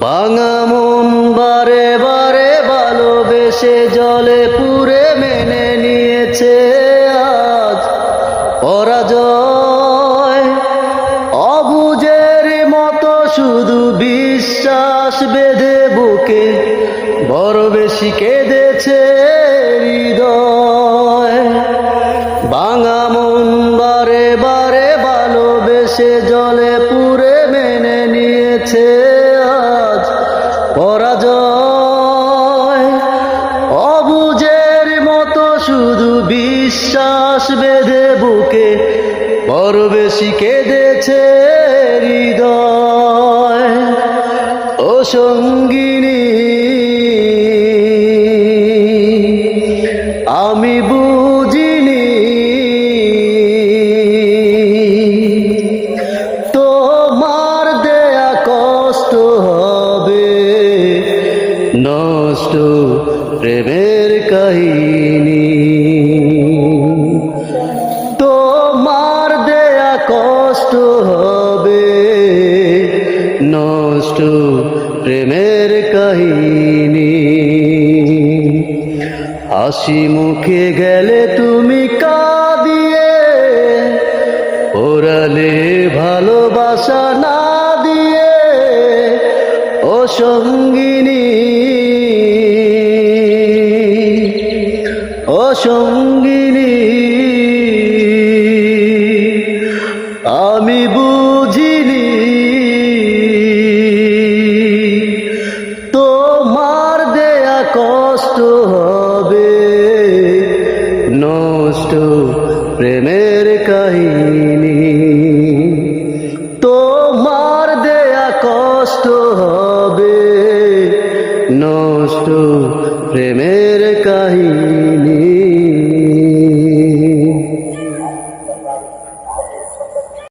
ভাঙা মন বারে বারে ভালোবেসে জলে পুরে মেনে নিয়েছে আজ পরাজয়। অবুঝের মতো শুধু বিশ্বাস বেঁধে বুকে বড় বেশি কেঁদেছে হৃদয়। ভাঙা মন বারে বারে ভালোবেসে জলে পুরে মেনে নিয়েছে আজ পরাজয়। অবুঝের মতো শুধু বিশ্বাস বেঁধে বুকে বড় বেশি কেঁদেছে হৃদয়। ও সঙ্গিনী, আমি বুঝিনি তোমার দেয়া কষ্ট হবে নষ্ট প্রেমের কাহিনী। তোমার দেয়া কষ্ট হবে নষ্ট প্রেমের কাহিনী। হাসি মুখে গেলে তুমি কাঁদিয়ে, ওরালে ভালোবাসা না দিয়ে। ও সঙ্গিনী, ও সঙ্গিনী, আমি বুঝিনি তোমার দেয়া কষ্ট হবে নষ্ট প্রেমের কাহিনী। তোমার দেয়া কষ্ট হবে নষ্ট প্রেমের কাহিনী।